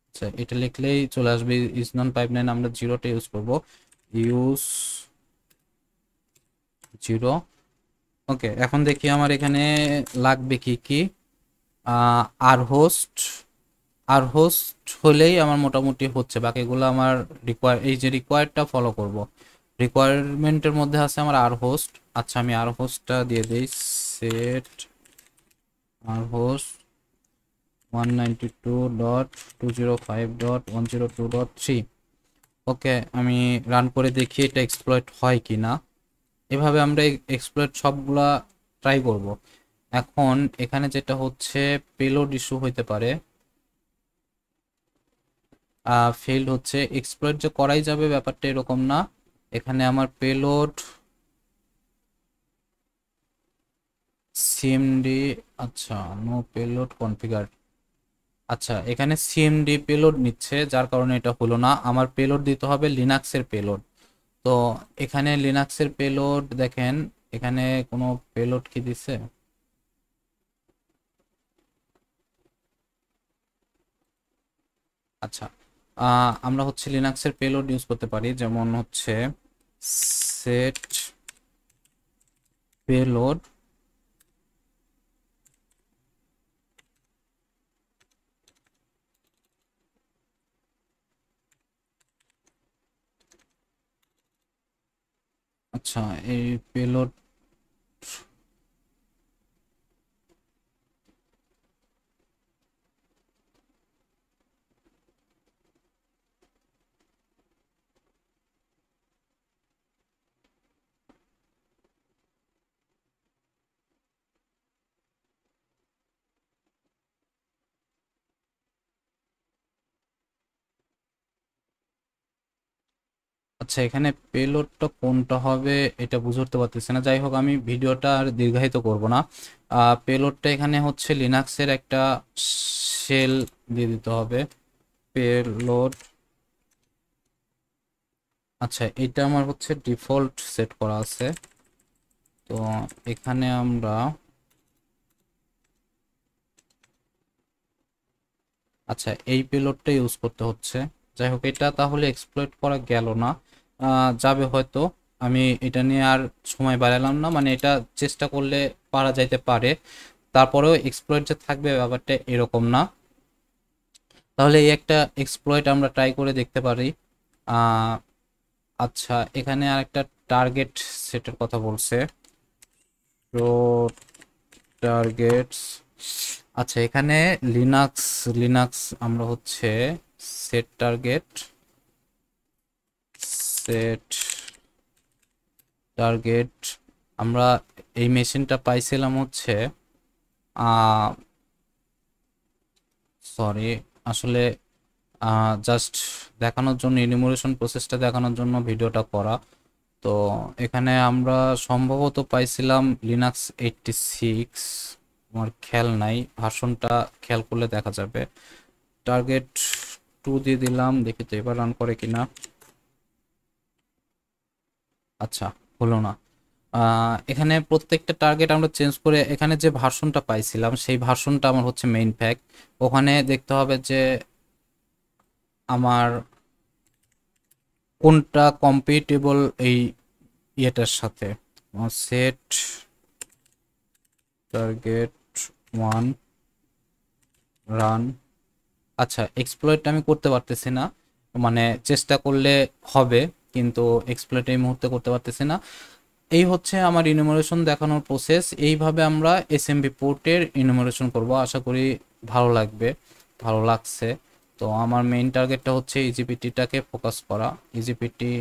আচ্ছা এটা লিখলেই চলে আসবে ইজ নন পাইপ নাইন, আমরা জিরোটা ইউজ করব, ইউজ জিরো। ওকে, এখন দেখি আমার এখানে লাগবে কি কি। আর হোস্ট, আর হোস্ট হলেই আমার মোটামুটি হচ্ছে, বাকিগুলো আমার এই যে রিকোয়ার্ডটা ফলো করব। রিকোয়ারমেন্টের মধ্যে আছে আমার আর হোস্ট। আচ্ছা আমি আর হোস্টটা দিয়ে দিই, সেট আর হোস্ট 192.205.102.3। ওকে, আমি রান করে দেখি এটা এক্সপ্লয়েট হয় কি না। এভাবে আমরা এক্সপ্লয়েট সবগুলা ট্রাই করব। এখন এখানে যেটা হচ্ছে, পেলোড ইস্যু হইতে পারে, ফেইল্ড হচ্ছে। এক্সপ্লয়েট যে করাই যাবে ব্যাপারটা এরকম না। এখানে আমার পেলোড সিএমডি, আচ্ছা নো পেলোড কনফিগার, আচ্ছা এখানে সিএমডি পেলোড নিচ্ছে, যার কারণে এটা হলো না। আমার পেলোড দিতে হবে লিনাক্সের পেলোড। তো এখানে লিনাক্সের পেলোড দেখেন, এখানে কোনো পেলোড কি দিছে? আচ্ছা, আমরা হচ্ছে লিনাক্সের পেলোড ইউজ করতে পারি, যেমন হচ্ছে সেট পেলোড, আচ্ছা এই পেলোড, আচ্ছা এখানে পেলোডটা কোনটা হবে এটা বুঝে উঠতে পারতেছি না। যাই হোক, আমি ভিডিওটা আর দীর্ঘায়িত করব না। পেলোডটা এখানে হচ্ছে লিনাক্সের একটা শেল দিয়ে দিতে হবে, পেলোড। আচ্ছা এটা আমার হচ্ছে ডিফল্ট সেট করা আছে। তো এখানে আমরা, আচ্ছা এই পেলোডটা ইউজ করতে হচ্ছে। যাই হোক, এটা তাহলে এক্সপ্লয়েট করা গেল না, যাবে হয়তো। আমি এটা নিয়ে আর সময় বাড়ালাম না, মানে এটা চেষ্টা করলে পারা যাইতে পারে। তারপরেও এক্সপ্লয়েট যে থাকবে ব্যাপারটা এরকম না। তাহলে এই একটা এক্সপ্লয়েট আমরা ট্রাই করে দেখতে পারি। আহ, আচ্ছা এখানে আর একটা টার্গেট সেটের কথা বলছে, তো টার্গেটস, আচ্ছা এখানে লিনাক্স, লিনাক্স আমরা হচ্ছে সেট টার্গেট, সেট টার্গেট, আমরা এই মেশিনটা পাইছিলাম হচ্ছে, সরি আসলে জাস্ট দেখানোর জন্য, ইনিমুলেশন প্রসেসটা দেখানোর জন্য ভিডিওটা করা। তো এখানে আমরা সম্ভবত পাইছিলাম লিনাক্স 86, আমার খেয়াল নাই, ভার্সনটা খেয়াল করলে দেখা যাবে। টার্গেট 2 দিয়ে দিলাম, দেখি তো এবার রান করে কিনা। আচ্ছা হলো না। এখানে প্রত্যেকটা টার্গেট আমরা চেঞ্জ করে, এখানে যে ভার্সনটা পাইছিলাম সেই ভার্সনটা আমার হচ্ছে মেইন ফ্যাক্ট। ওখানে দেখতে হবে যে আমার কোনটা কম্পিটেবল এই ইয়েটার সাথে। Set target 1 run. আচ্ছা, এক্সপ্লয়েট আমি করতে পারতেছি না, মানে চেষ্টা করলে হবে, কিন্তু এক্সপ্লয়েট এই মুহূর্তে করতে পারতেছি না। এই হচ্ছে আমার ইনুমারেশন দেখানোর প্রসেস। এইভাবে আমরা এসএমবি পোর্টের ইনুমারেশন করব। আশা করি ভালো লাগবে, ভালো লাগছে। তো আমার মেইন টার্গেটটা হচ্ছে ইজিপিটিটাকে ফোকাস করা। ইজিপিটি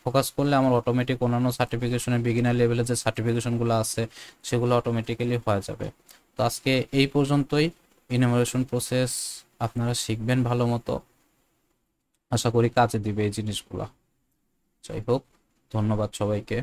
ফোকাস করলে আমার অটোমেটিক অন্যান্য সার্টিফিকেশনের বিগিনার লেভেলে যে সার্টিফিকেশনগুলো আছে সেগুলো অটোমেটিক্যালি হয়ে যাবে। তো আজকে এই পর্যন্তই। ইনুমারেশন প্রসেস আপনারা শিখবেন ভালো মতো, আশা করি কাজে দিবে এই জিনিসগুলো। যাই হোক, ধন্যবাদ সবাইকে।